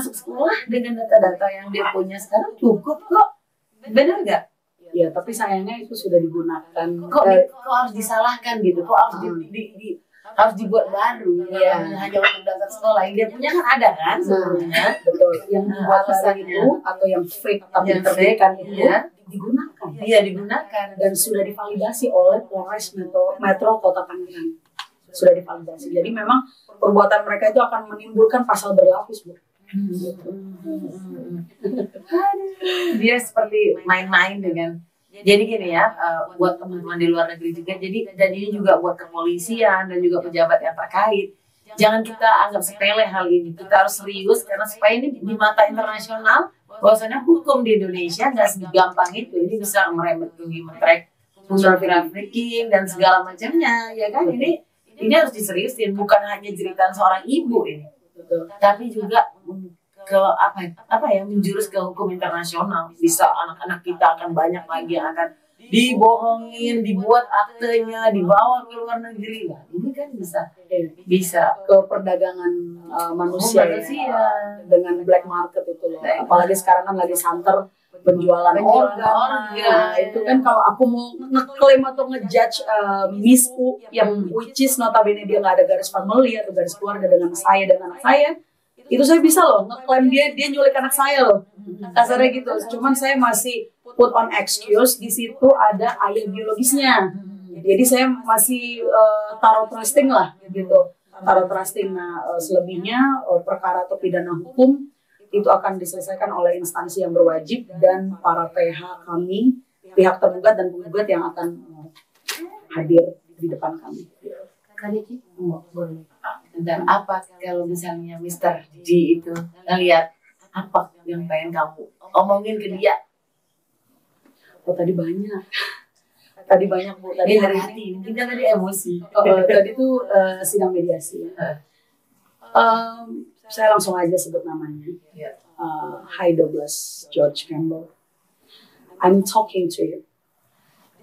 masuk sekolah dengan data-data yang dia punya sekarang cukup kok. Benar nggak? Ya, tapi sayangnya itu sudah digunakan. Kok harus disalahkan gitu? Kok harus harus dibuat baru? Iya. Hanya untuk data sekolah yang dia punya kan ada kan sebenarnya. Betul. Yang dibuat baru itu atau yang fake tapi diterbitkan itu digunakan. Iya, digunakan dan sudah divalidasi oleh Polres Metro Kota Tangerang. Sudah divalidasi. Jadi memang perbuatan mereka itu akan menimbulkan pasal berlapis, Bu. Dia seperti main-main dengan. Jadi gini ya, buat teman-teman di luar negeri juga. Dan ini juga buat kepolisian dan juga pejabat yang terkait. Jangan kita anggap sepele hal ini. Kita harus serius karena supaya ini di mata internasional, bahwasanya hukum di Indonesia nggak segampang itu. Ini bisa merembet ke human trafficking dan segala macamnya, ya kan? Ini harus diseriusin, bukan hanya jeritan seorang ibu ini. Tapi juga ke apa ya menjurus ke hukum internasional. Bisa anak-anak kita akan banyak lagi yang akan dibohongin, dibuat aktenya, dibawa ke luar negeri. Nah, ini kan bisa ke perdagangan manusia ya, dengan black market itu loh. Apalagi sekarang kan lagi santer penjualan organ. Nah, itu kan kalau aku mau ngeklaim atau ngejudge Miss U yang which is notabene dia nggak ada garis family atau garis keluarga dengan saya dan anak saya, itu saya bisa loh ngeklaim dia nyulik anak saya loh, kasarnya gitu. Cuman saya masih put on excuse, di situ ada ayah biologisnya, jadi saya masih taruh trusting lah gitu, taruh trusting. Nah, selebihnya perkara atau pidana hukum itu akan diselesaikan oleh instansi yang berwajib dan para PH kami, pihak tergugat dan penggugat yang akan hadir di depan kami. Boleh. Dan apa kalau misalnya Mr. G itu ngeliat apa yang pengen kamu omongin ke dia? Oh, tadi banyak Bu. Tadi dari hati, mungkin tadi emosi. Tadi tuh sidang mediasi. Saya langsung aja sebut namanya. Hi Douglas George Campbell. I'm talking to you.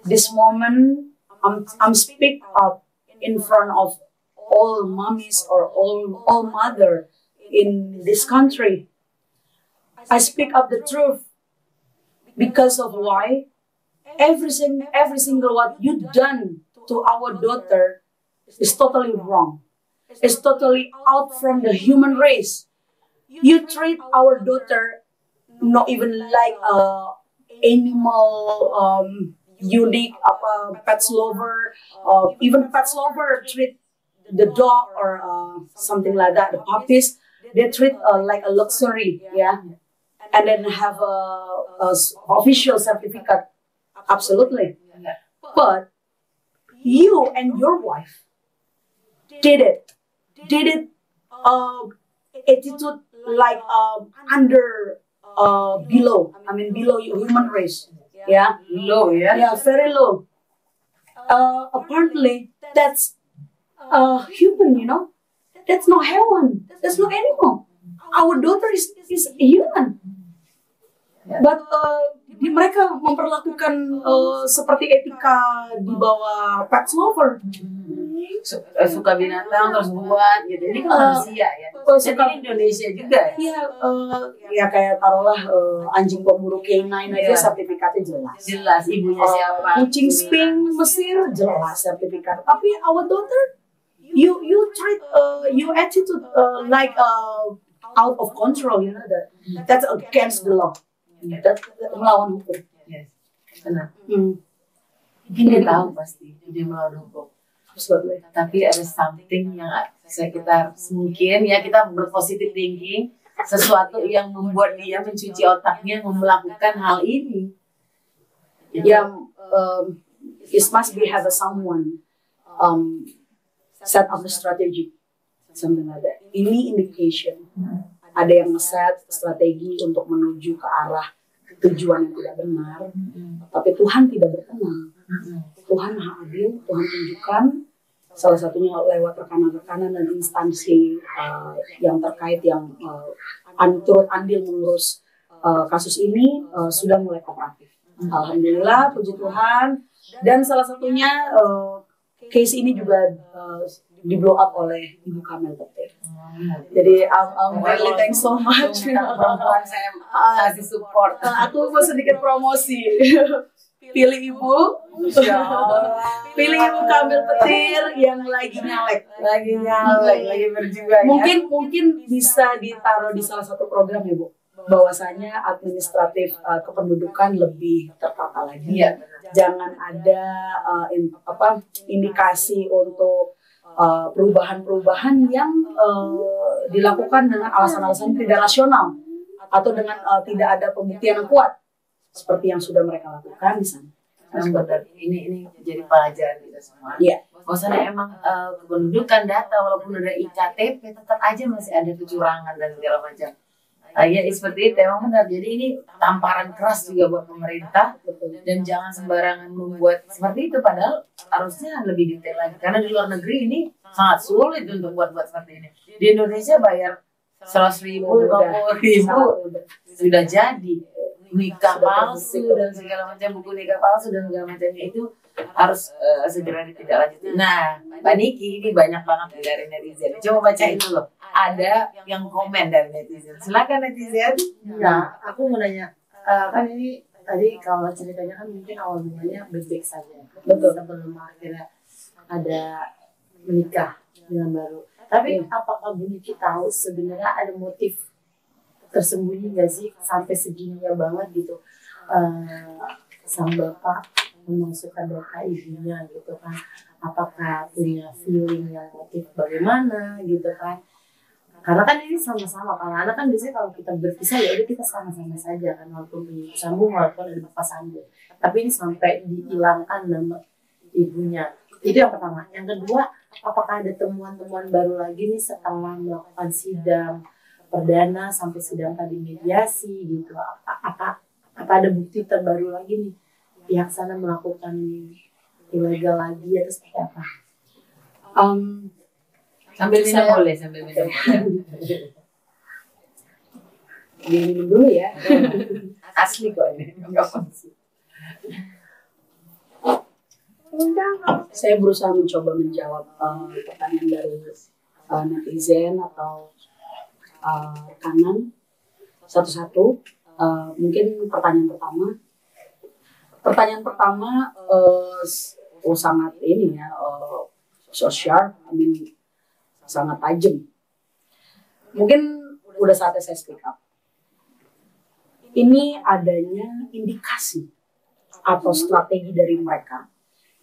This moment, I'm speak up in front of all mommies or all mother in this country. I speak up the truth because of why every single what you done to our daughter is totally wrong. It's totally out from the human race. You treat our daughter not even like a animal, unique, pets lover, even pets lover treat the dog or something like that, the puppies, they treat like a luxury, yeah, and then have a official certificate, absolutely. But you and your wife did it attitude like under below human race, yeah, Low, yeah, very low. Apparently that's human, that's not heaven, that's not animal. Our daughter is human, but mereka memperlakukan seperti etika di bawah pet lover. Suka binatang terus buat gitu. Ini kan manusia ya. Suka Indonesia juga. Iya, ya kayak taruhlah anjing pemburu K9 aja sertifikatnya jelas. Jelas ibunya siapa. Kucing Sphinx Mesir jelas sertifikat. Tapi our daughter, you treat you attitude like out of control, that's against the law. That melawan hukum. Yes. Benar. Mungkin dia tahu pasti dia melawan hukum. Absolutely. Tapi ada something yang kita mungkin ya kita berpositif thinking, sesuatu yang membuat dia mencuci otaknya melakukan hal ini. Yang it must be have a someone set up the strategy, something like that. Ini indication. Ada yang nge-set strategi untuk menuju ke arah tujuan yang tidak benar, tapi Tuhan tidak berkenan. Tuhan maha adil, Tuhan tunjukkan salah satunya lewat rekanan-rekanan dan instansi yang terkait yang turut andil mengurus kasus ini sudah mulai kooperatif. Alhamdulillah, puji Tuhan. Dan salah satunya case ini juga di blow up oleh Ibu Kamel Petir. Jadi I'm really thanks so much. Perempuan saya kasih support. Aku mau sedikit promosi. Pilih ibu, pilih ibu Kamil Petir yang lagi nyalek, lagi berjuang. Mungkin bisa ditaruh di salah satu program ya Bu. Bahwasanya administratif kependudukan lebih tertata lagi. Iya, Jangan ada indikasi untuk perubahan-perubahan yang dilakukan dengan alasan-alasan tidak rasional atau dengan tidak ada pembuktian yang kuat seperti yang sudah mereka lakukan di sana. Benar. Ini jadi pelajaran kita semua. Iya. Maksudnya emang kependudukan data walaupun udah iktp tetap aja masih ada kecurangan dan segala macam. Ya seperti itu emang benar. Jadi ini tamparan keras juga buat pemerintah dan jangan sembarangan membuat seperti itu padahal harusnya lebih detail lagi karena di luar negeri ini sangat sulit untuk buat seperti ini. Di Indonesia bayar 100.000, 50.000 sudah jadi nikah palsu dan segala macam buku nikah palsu dan segala macamnya itu harus segera ditindaklanjuti. Nah, Mbak Niki ini banyak banget dari netizen. Coba bacain dulu. Ada yang komen dari netizen. Silakan netizen. Nah, aku mau nanya, kan ini tadi kalau ceritanya kan mungkin awal mulanya baik-baik saja. Betul. Sebelum akhirnya ada menikah dengan baru. Tapi apakah Bu Niki tahu sebenarnya ada motif tersembunyi nggak sih sampai segininya banget gitu sang bapak memasukkan data ibunya gitu kan? Apakah punya feeling yang motif bagaimana gitu kan? Karena kan ini sama-sama, kalau anak kan biasanya kalau kita berpisah ya udah kita sama-sama saja kan walaupun punya sambung walaupun ada bapak sambung. Tapi ini sampai dihilangkan nama ibunya. Itu yang pertama. Yang kedua, apakah ada temuan-temuan baru lagi nih setelah melakukan sidang perdana sampai sidang tadi mediasi gitu? Apa ada bukti terbaru lagi nih pihak sana melakukan ilegal lagi atau seperti apa? Sambil minum boleh, sambil minum. Minum dulu ya. Asli kok ini. Enggak palsu. Saya berusaha mencoba menjawab pertanyaan dari netizen atau kanan satu-satu. Mungkin pertanyaan pertama sangat ini ya sosial, sangat tajam. Mungkin udah saatnya saya speak up. Ini adanya indikasi atau strategi dari mereka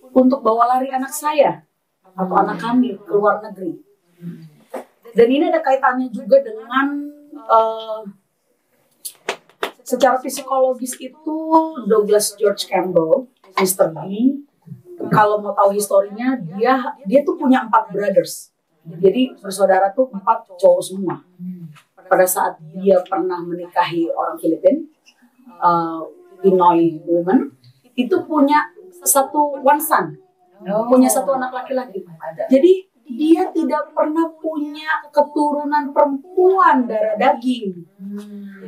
untuk bawa lari anak saya atau anak kami ke luar negeri. Dan ini ada kaitannya juga dengan secara psikologis itu Douglas George Campbell, Mr. D. Kalau mau tahu historinya, dia tuh punya 4 brothers. Jadi bersaudara tuh 4 cowok semua. Pada saat dia pernah menikahi orang Filipina, Pinoy woman, itu punya one son, punya 1 anak laki-laki. Jadi dia tidak pernah punya keturunan perempuan darah daging.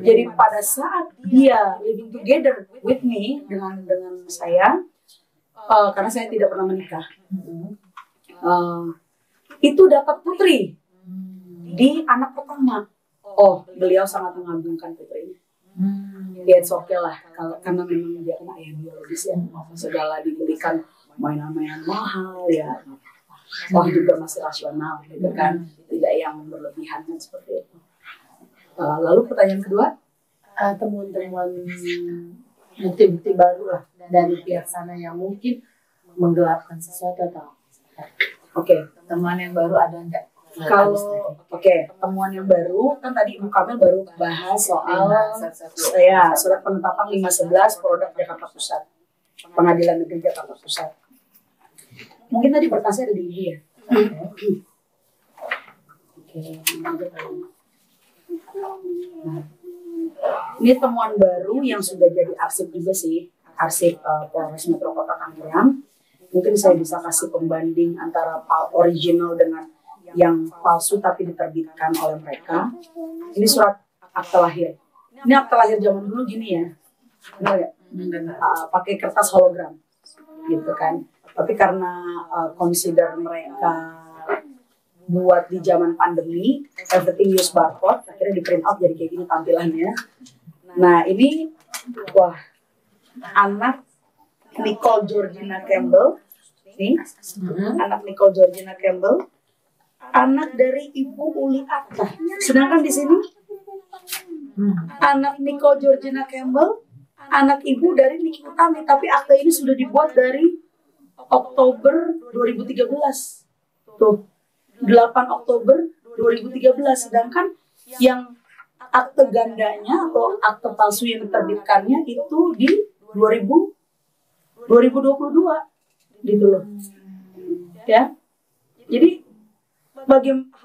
Jadi pada saat dia living together with me dengan saya, karena saya tidak pernah menikah, itu dapat putri di anak pertama. Oh, beliau sangat mengagumkan putrinya. Ya, it's okay lah, karena memang dia kena ayah biologis ya, segala diberikan mainan-mainan mahal ya. Wah juga masih rasional gitu kan, tidak yang berlebihan kan seperti itu. Lalu pertanyaan kedua, temuan-temuan bukti-bukti baru lah dari pihak sana yang mungkin menggelapkan sesuatu atau Oke. Teman yang baru ada enggak? Kalau temuan yang baru kan tadi Ibu Kamil baru bahas soal surat penetapan 511 produk Jakarta Pusat, Pengadilan Negeri Jakarta Pusat. Mungkin tadi berkasnya ada di Ibu ya. Nah, ini temuan baru yang sudah jadi arsip juga sih, arsip Polres Metro Kota Tangerang. Mungkin saya bisa kasih pembanding antara original dengan yang palsu tapi diterbitkan oleh mereka. Ini surat akta lahir. Ini akta lahir zaman dulu gini ya, benar ya? Pakai kertas hologram, gitu kan. Tapi karena consider mereka buat di zaman pandemi, everything use barcode, akhirnya di print out jadi kayak gini tampilannya. Nah ini, wah, anak Nicole Georgina Campbell, nih, anak Nicole Georgina Campbell, anak dari Ibu Uli Arta. Sedangkan di sini, anak Nicole Georgina Campbell, anak ibu dari Niki Utami, tapi akte ini sudah dibuat dari Oktober 2013. Tuh, 8 Oktober 2013. Sedangkan yang akte gandanya atau akte palsu yang diterbitkannya itu di 2022 gitu loh. Ya. Jadi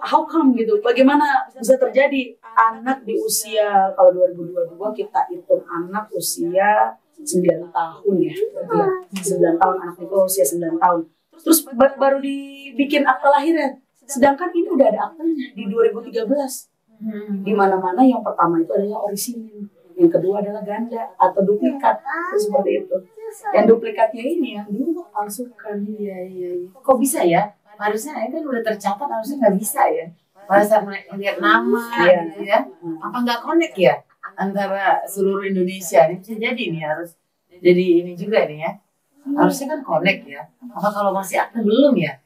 how come gitu? Bagaimana bisa terjadi anak di usia, kalau 2022 kita hitung anak usia 9 tahun ya. 9 tahun, anak itu usia 9 tahun. Terus baru dibikin akta lahirnya. Sedangkan ini udah ada aktenya di 2013. Di mana-mana yang pertama itu adalah orisinil, yang kedua adalah ganda atau duplikat, seperti itu. Yang duplikatnya ini yang dulu palsukan. Iya. Kok bisa ya? Harusnya ini kan udah tercatat, harusnya nggak bisa ya. Pada saat melihat nama gitu ya, apa nggak connect ya antara seluruh Indonesia? Ini bisa jadi nih, harus jadi ini juga nih ya. Harusnya kan connect ya. Apa kalau masih aktif belum ya?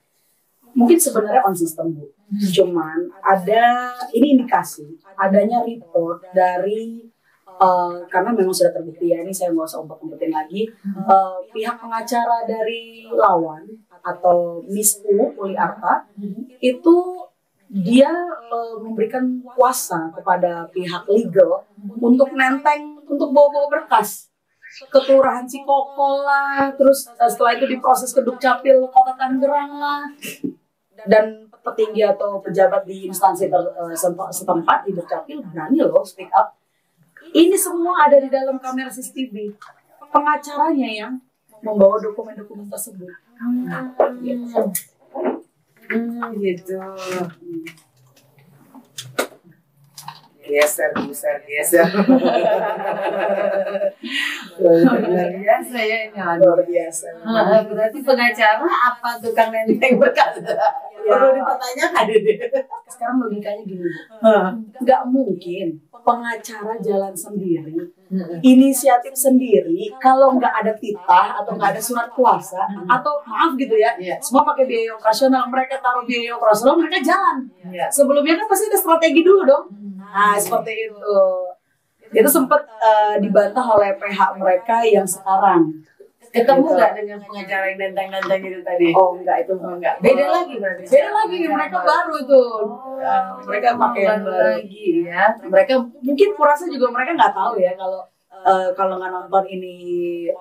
Mungkin sebenarnya on system Bu. Cuman ada ini indikasi adanya report dari karena memang sudah terbukti ya, ini saya nggak usah umpet-umpetin lagi, pihak pengacara dari lawan atau Miss Uli Arta itu dia memberikan kuasa kepada pihak legal untuk nenteng, untuk bawa-bawa berkas ke Kelurahan Cikokol lah, terus setelah itu diproses ke Dukcapil Kota Tangerang lah, dan petinggi atau pejabat di instansi setempat di Dukcapil berani loh speak up. Ini semua ada di dalam kamera CCTV. Pengacaranya yang membawa dokumen-dokumen tersebut. Gitu. Geser. Luar biasa ya ini. Luar biasa. Berarti pengacara apa tukang nenteng berkas? Perlu dipertanyakan. Sekarang logikanya gini, nggak mungkin pengacara jalan sendiri, inisiatif sendiri, kalau nggak ada titah atau nggak ada surat kuasa, atau maaf gitu ya, semua pakai biaya operasional, mereka taruh biaya operasional, mereka jalan. Sebelumnya kan pasti ada strategi dulu dong. Nah seperti itu. Itu sempat dibantah oleh PH mereka yang sekarang. Ketemu nggak dengan pengacara yang nenteng-nenteng itu tadi? Oh enggak, itu enggak. Beda lagi berarti. Beda lagi, mereka baru itu. Mereka pakai yang baru lagi ya. Mereka mungkin kurasa juga mereka nggak tahu ya kalau nggak nonton ini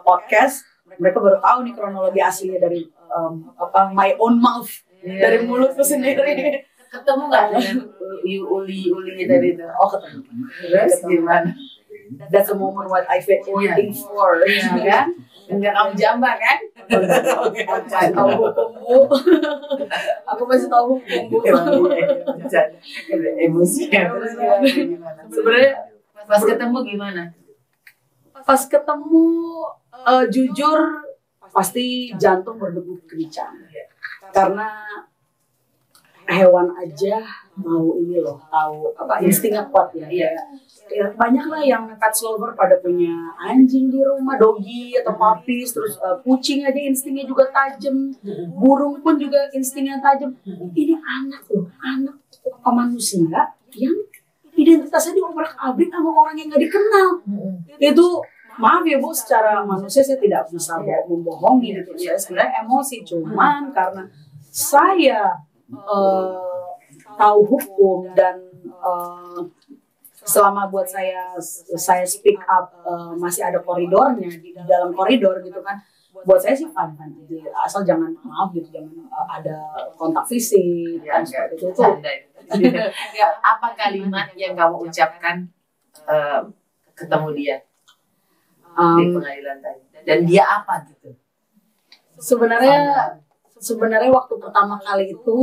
podcast, mereka baru tahu nih kronologi aslinya dari my own mouth, dari mulutku sendiri. Ketemu nggak dengan uli tadi itu? Oh ketemu. Terus gimana? That's a moment what I've been waiting for. Iya kan? Enggak kamu jambak kan? Tahu hukummu. Aku masih tahu hukummu. Emosi. Sebenarnya pas ketemu gimana? Pas ketemu jujur pasti jantung berdegup kencang. Karena hewan aja mau ini loh, tahu apa instingnya kuat ya. Ya, banyak lah yang pet lover pada punya anjing di rumah, doggy atau puppies, terus kucing aja instingnya juga tajam, burung pun juga instingnya tajam. Ini anak loh, anak manusia yang identitasnya diobrak-abrik sama orang yang nggak dikenal. Itu maaf ya Bu, secara manusia saya tidak bisa membohongi gitu. Saya sebenarnya emosi, cuman karena saya tahu hukum dan selama buat saya speak up masih ada koridornya, di dalam koridor gitu kan, buat saya sih fine aja, asal jangan maaf gitu, jangan ada kontak fisik kan, seperti itu. Apa kalimat yang kamu ucapkan ketemu dia di pengadilan tadi, dan dia apa gitu? Sebenarnya waktu pertama kali itu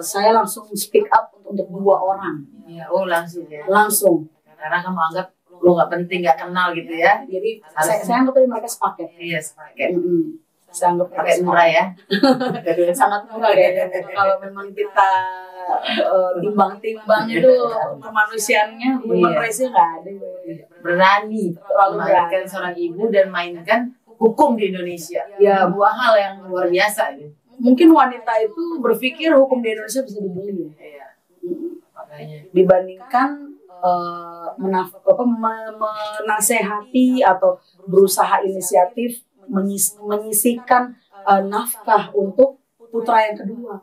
saya langsung speak up untuk 2 orang. Ya, oh langsung ya. Langsung. Karena kamu anggap lo nggak penting, nggak kenal gitu ya. Jadi saya anggap tadi mereka sepaket. Iya sepaket. Saya anggap Kayak murah ya. sangat murah kayaknya. Kalau memang kita timbang-timbang itu kemanusiaannya, human race-nya nggak ada. Berani Terlalu memainkan seorang ibu dan mainkan hukum di Indonesia. Ya, buah hal yang luar biasa ini. Mungkin wanita itu berpikir hukum di Indonesia bisa dibeli. Iya. Makanya. Dibandingkan menasehati atau berusaha inisiatif menyisihkan nafkah untuk putra yang kedua.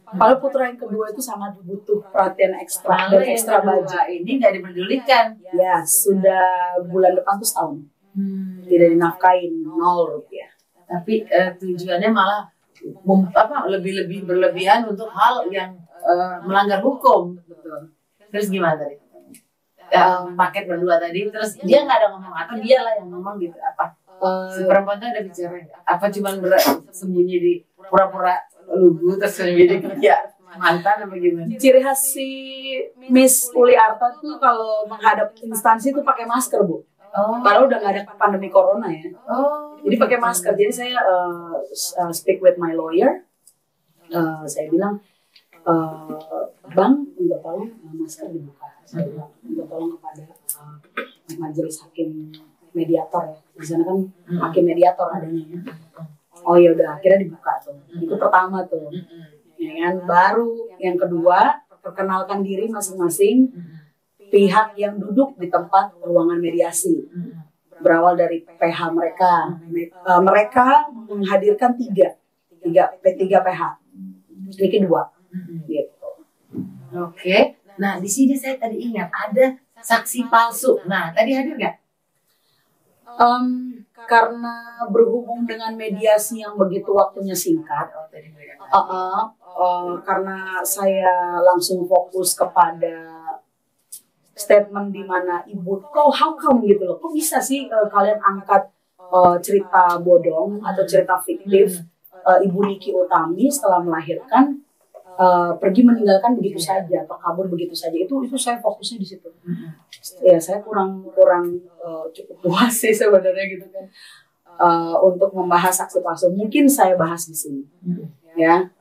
Padahal putra yang kedua itu sangat butuh perhatian ekstra dan ekstra budget. Ini nggak dipedulikan. Ya, sudah bulan depan tuh setahun. Tidak dinafkain, 0 rupiah. Tapi tujuannya malah lebih berlebihan untuk hal yang melanggar hukum. Betul. Terus gimana tadi? Paket berdua tadi, terus dia nggak ada ngomong atau dia lah yang ngomong gitu apa? Si perempuan itu ada bicara apa cuman sembunyi di pura-pura lugu terus sembunyi di kerja mantan apa gimana? Ciri khas si Miss Uli Arta tuh kalau menghadap instansi tuh pakai masker, Bu. Padahal udah nggak ada pandemi corona ya. Jadi pakai masker. Jadi saya speak with my lawyer. Saya bilang, Bang, minta tolong masker dibuka. Saya bilang, minta tolong kepada majelis hakim mediator ya. Di sana kan hakim mediator adanya ya. Oh ya udah, akhirnya dibuka tuh. Itu pertama tuh. Ya kan? Baru yang kedua, perkenalkan diri masing-masing pihak yang duduk di tempat ruangan mediasi. Berawal dari PH mereka. Mereka menghadirkan tiga PH. Ini kedua. Gitu. Oke. Nah, di sini saya tadi ingat ada saksi palsu. Nah, tadi hadir nggak? Karena berhubung dengan mediasi yang begitu waktunya singkat, karena saya langsung fokus kepada statement di mana ibu, how come gitu loh, kok bisa sih kalian angkat cerita bodong atau cerita fiktif Ibu Niki Utami setelah melahirkan pergi meninggalkan begitu saja atau kabur begitu saja, itu saya fokusnya di situ. Ya saya kurang cukup puas sih sebenarnya gitu kan untuk membahas saksi palsu. Mungkin saya bahas di sini. Ya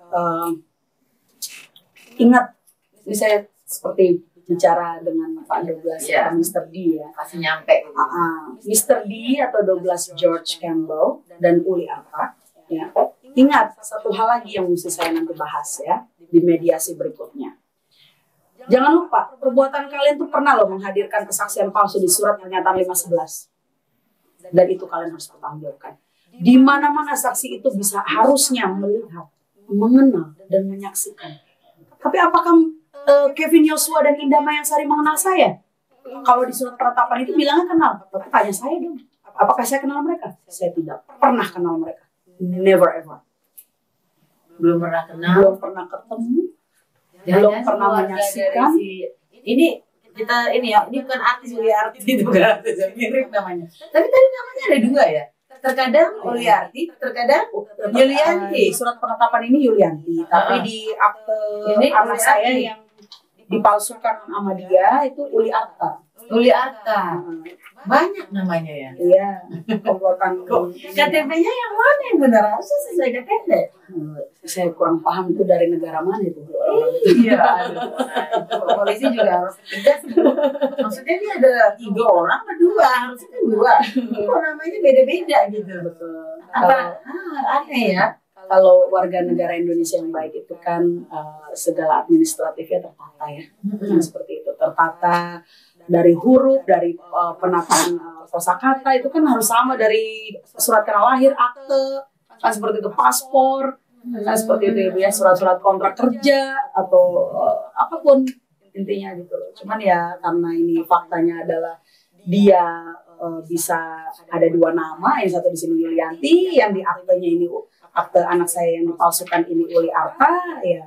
ingat ini saya seperti bicara dengan Pak Douglas atau Mr. D ya. Masih nyampe. Mr. D atau Douglas George Campbell dan Uli Arta. Ya. Ingat satu hal lagi yang mesti saya nanti bahas ya di mediasi berikutnya. Jangan lupa perbuatan kalian tuh pernah loh menghadirkan kesaksian palsu di surat pernyataan 511. Dan itu kalian harus pertanggungjawabkan. Di mana-mana saksi itu bisa harusnya melihat, mengenal dan menyaksikan. Tapi apakah Kevin Yosua dan Indah Mayangsari mengenal saya? Kalau di surat penetapan itu bilangnya kenal. Tapi tanya saya dong, apakah saya kenal mereka? Saya tidak pernah kenal mereka. Never ever. Belum pernah kenal. Belum pernah ketemu. Belum pernah menyaksikan. Ini kita ini bukan artis Yuliarti, itu bukan artis yang mirip namanya. Tapi tadi namanya ada dua ya. Terkadang Yuliarti, terkadang Yulianti. Surat penetapan ini Yulianti, tapi di akte ini anak saya yang dipalsukan sama dia itu Uli Arta. Uli Arta. Banyak namanya ya. Iya, komplotan. KTP-nya yang mana yang benar? Harusnya sesuai KTP. Saya kurang paham itu dari negara mana itu. Iya. Polisi juga harus tegas. Maksudnya ini ada 3 orang atau 2? Harusnya 2. Kok namanya beda-beda gitu. Betul. Apa? Aneh ya. Kalau warga negara Indonesia yang baik itu kan segala administratifnya tertata ya. Seperti itu, tertata dari huruf, dari penataan kosakata itu kan harus sama, dari surat kenal lahir, akte, kan seperti itu, paspor, kan seperti itu ya, surat-surat kontrak kerja atau apapun intinya gitu. Cuman ya karena ini faktanya adalah dia bisa ada 2 nama, yang satu di sini Yulianti, yang di aktenya ini akte anak saya yang dipalsukan ini Uli Arta ya.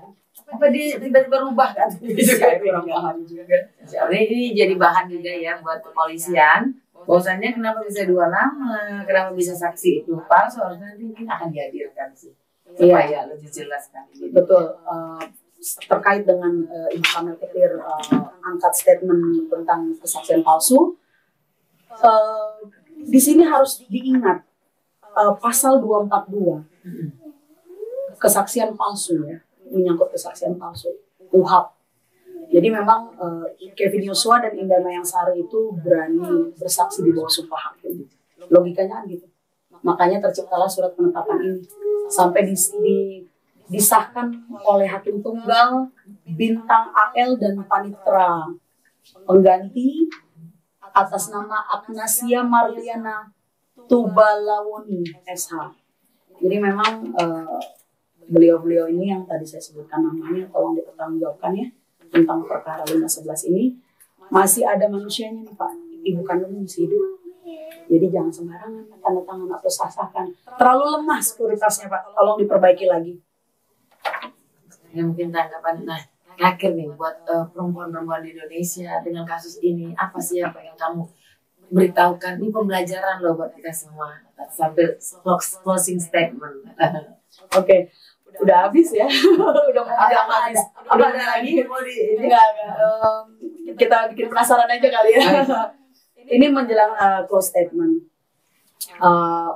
Apa dia tiba-tiba rubah kan? Saya kurang paham juga. Ini jadi bahan juga ya buat kepolisian. Bahwasannya kenapa bisa 2 nama, kenapa bisa saksi itu palsu, harusnya nanti mungkin akan dihadirkan sih. Supaya lebih jelas kan. Betul. Terkait dengan Ibu Kamel Ketir angkat statement tentang kesaksian palsu, di sini harus diingat pasal 242 kesaksian palsu ya, menyangkut kesaksian palsu KUHP. Jadi memang Kevin Yosua dan Indah Mayangsari itu berani bersaksi di bawah sumpah hakim. Logikanya kan gitu. Makanya terciptalah surat penetapan ini sampai disahkan oleh hakim tunggal Bintang AL dan panitera pengganti atas nama Agnasia Marliana Tubalawoni SH. Jadi memang beliau-beliau ini yang tadi saya sebutkan namanya, tolong dipertanggungjawabkan ya, tentang perkara 511 ini. Masih ada manusianya nih Pak, ibu kandung masih hidup. Jadi jangan sembarangan tanda tangan atau sah-sahkan. Terlalu lemah sekuritasnya Pak, tolong diperbaiki lagi. Ya mungkin tanggapan, nah terakhir nih buat perempuan-perempuan di Indonesia dengan kasus ini, apa sih apa yang kamu beritahukan? Ini pembelajaran loh buat kita semua. Sambil closing statement. Oke. Udah habis ya. Udah mau habis. Udah ada lagi mau di enggak. Kita bikin penasaran aja kali ya. Ini menjelang close statement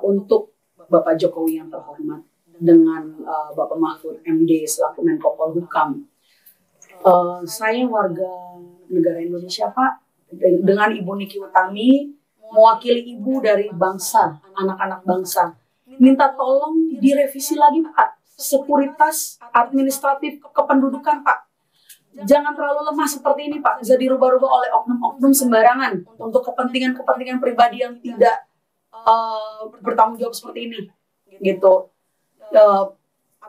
untuk Bapak Jokowi yang terhormat dengan Bapak Mahfud MD selaku Menko Polhukam. Saya warga negara Indonesia Pak, dengan Ibu Niki Utami mewakili ibu dari bangsa, anak-anak bangsa, minta tolong direvisi lagi Pak sekuritas administratif kependudukan Pak. Jangan terlalu lemah seperti ini Pak, bisa dirubah-rubah oleh oknum-oknum sembarangan untuk kepentingan-kepentingan pribadi yang tidak bertanggung jawab seperti ini, gitu.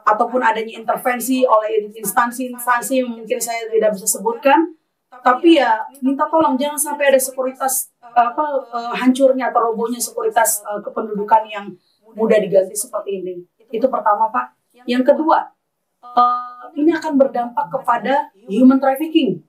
Ataupun adanya intervensi oleh instansi-instansi yang mungkin saya tidak bisa sebutkan, tapi ya minta tolong jangan sampai ada sekuritas hancurnya atau robohnya sekuritas kependudukan yang mudah diganti seperti ini. Itu pertama Pak. Yang kedua, ini akan berdampak kepada human trafficking.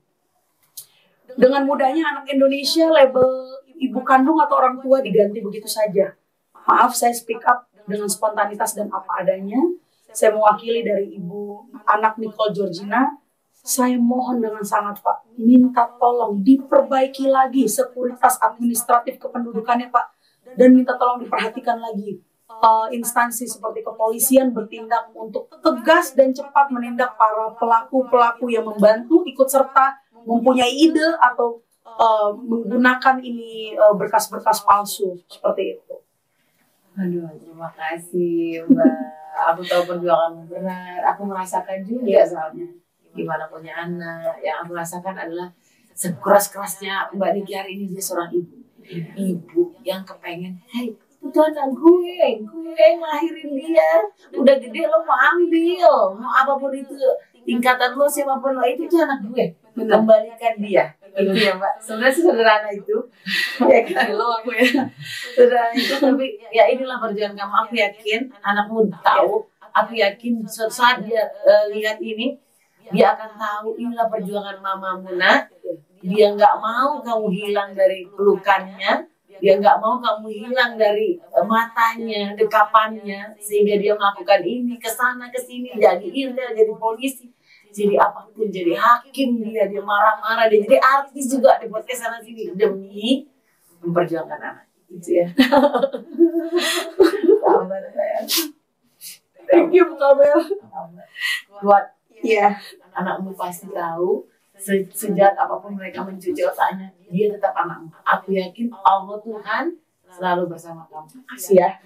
Dengan mudahnya anak Indonesia label ibu kandung atau orang tua diganti begitu saja. Maaf, saya speak up dengan spontanitas dan apa adanya. Saya mewakili dari ibu anak Nicole Georgina. Saya mohon dengan sangat Pak, minta tolong diperbaiki lagi sekuritas administratif kependudukannya Pak. Dan minta tolong diperhatikan lagi. Instansi seperti kepolisian bertindak untuk tegas dan cepat menindak para pelaku-pelaku yang membantu ikut serta mempunyai ide atau menggunakan ini berkas-berkas palsu seperti itu. Aduh, terima kasih Mbak. Aku tahu perjuangan berat, aku merasakan juga soalnya gimana punya anak. Yang aku rasakan adalah sekeras-kerasnya Mbak Niki hari ini dia seorang ibu yang kepengen, hey, itu anak gue yang lahirin dia, udah gede lo mau ambil, mau apapun itu tingkatan lo siapapun lo itu anak gue, kembalikan dia. Itu ya Mbak, sebenarnya sederhana itu ya kan lo aku ya sederhana itu, tapi ya inilah perjuangan kamu. Aku yakin anakmu tahu, aku yakin suatu saat dia lihat ini dia akan tahu inilah perjuangan mamamu nak. Dia nggak mau kamu hilang dari pelukannya. Dia nggak mau kamu hilang dari matanya, dekapannya, sehingga dia melakukan ini, kesana, kesini, jadi intel, jadi polisi, jadi apapun, jadi hakim dia marah-marah, dia jadi artis juga, dia buat kesana sini demi memperjuangkan anak. Itu ya. Sabar sayang. Thank you Bu Kabel. Buat ya anakmu pasti tahu. Sejak apapun mereka mencuci otaknya, dia tetap anakmu. Aku yakin Allah Tuhan selalu bersama kamu. Makasih ya.